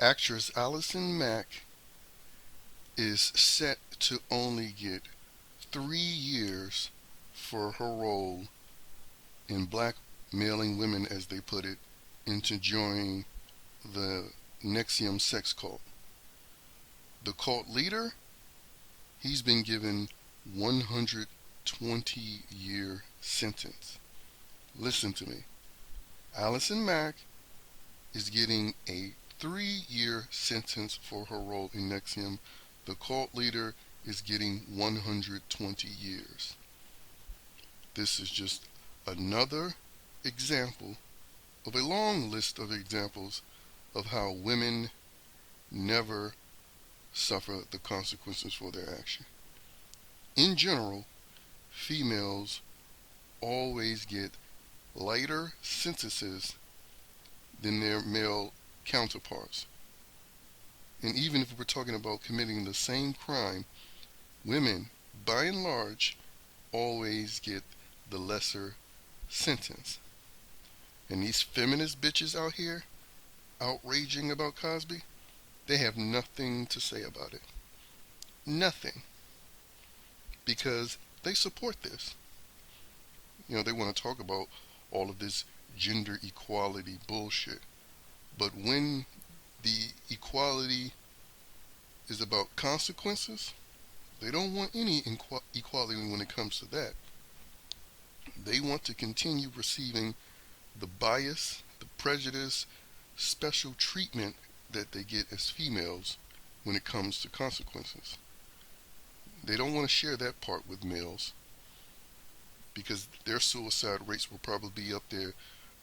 Actress Allison Mack is set to only get 3 years for her role in blackmailing women, as they put it, into joining the Nexium sex cult. The cult leader, he's been given 120-year sentence. Listen to me. Allison Mack is getting a 3-year sentence for her role in Nexium. The cult leader is getting 120 years. This is just another example of a long list of examples of how women never suffer the consequences for their action. In general, females always get lighter sentences than their male counterparts. And even if we're talking about committing the same crime, women, by and large, always get the lesser sentence. And these feminist bitches out here outraging about Cosby, they have nothing to say about it. Nothing. Because they support this. They want to talk about all of this gender equality bullshit. But when the equality is about consequences, they don't want any equality when it comes to that. They want to continue receiving the bias, the prejudice, special treatment that they get as females when it comes to consequences. They don't want to share that part with males because their suicide rates will probably be up there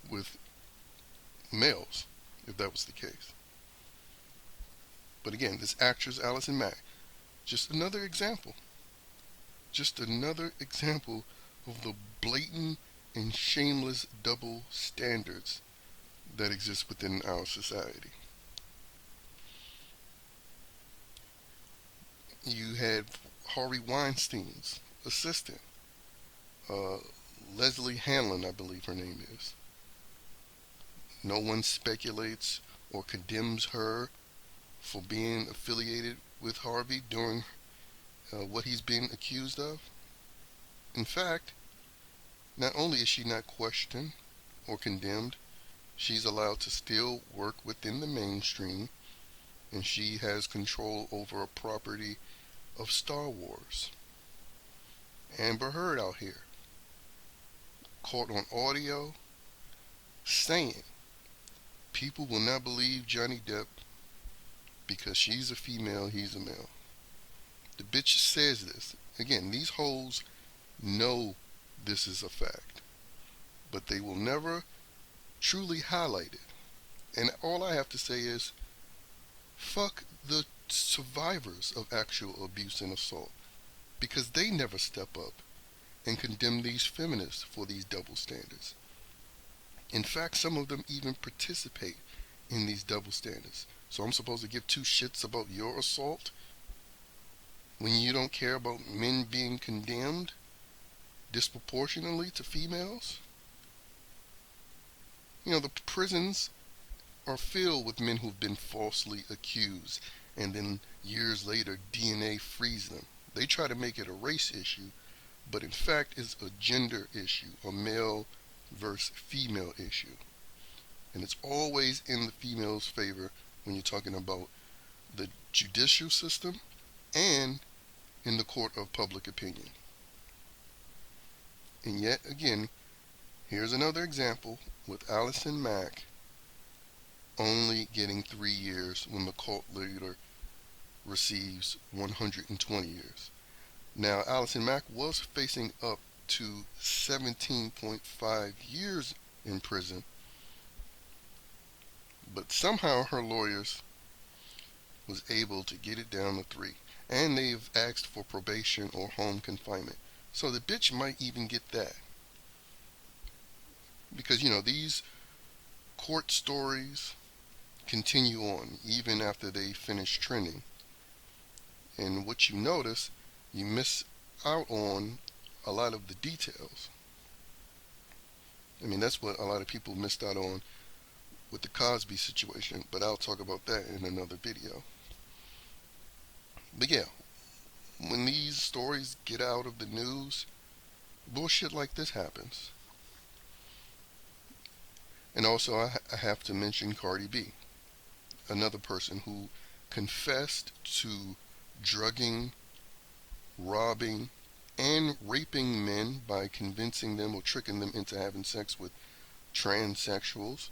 with males if that was the case. But again, this actress Allison Mack, just another example. Just another example of the blatant and shameless double standards that exist within our society. You had Harvey Weinstein's assistant, Leslie Hanlon, I believe her name is. No one speculates or condemns her for being affiliated with Harvey during what he's being accused of. In fact, not only is she not questioned or condemned, she's allowed to still work within the mainstream, and she has control over a property of Star Wars. Amber Heard out here, caught on audio, saying people will not believe Johnny Depp because she's a female, he's a male. The bitch says this. Again, these hoes know this is a fact, but they will never truly highlight it. And all I have to say is, fuck the survivors of actual abuse and assault, because they never step up and condemn these feminists for these double standards. In fact, some of them even participate in these double standards. So I'm supposed to give two shits about your assault when you don't care about men being condemned disproportionately to females? The prisons are filled with men who've been falsely accused, and then years later DNA frees them. They try to make it a race issue, but in fact it's a gender issue, a male versus female issue. And it's always in the female's favor when you're talking about the judicial system and in the court of public opinion. And yet again, here's another example with Allison Mack only getting 3 years when the cult leader receives 120 years. Now, Allison Mack was facing up to 17.5 years in prison, but somehow her lawyers was able to get it down to 3. And they've asked for probation or home confinement. So the bitch might even get that. Because, these court stories continue on even after they finish trending. And what you notice, you miss out on a lot of the details. That's what a lot of people missed out on with the Cosby situation, but I'll talk about that in another video. But yeah, when these stories get out of the news, bullshit like this happens. And also, I have to mention Cardi B, another person who confessed to drugging, robbing, and raping men by convincing them or tricking them into having sex with transsexuals.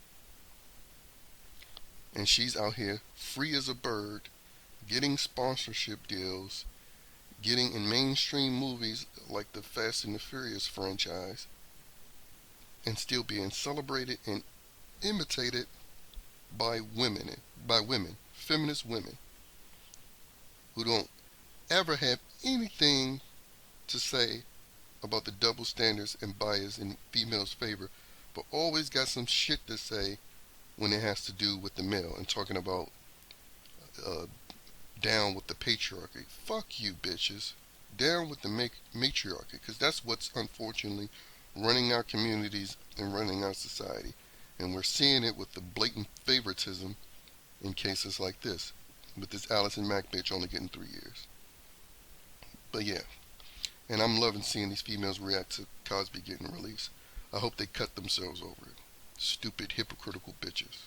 And she's out here free as a bird, getting sponsorship deals, getting in mainstream movies like the Fast and the Furious franchise, and still being celebrated and imitated by women, feminist women, who don't ever have anything to say about the double standards and bias in females' favor, but always got some shit to say when it has to do with the male and talking about uh, down with the patriarchy. Fuck you, bitches. Down with the matriarchy, because that's what's unfortunately running our communities and running our society. And we're seeing it with the blatant favoritism in cases like this, with this Allison Mack bitch only getting 3 years. But yeah, and I'm loving seeing these females react to Cosby getting released. I hope they cut themselves over it. Stupid, hypocritical bitches.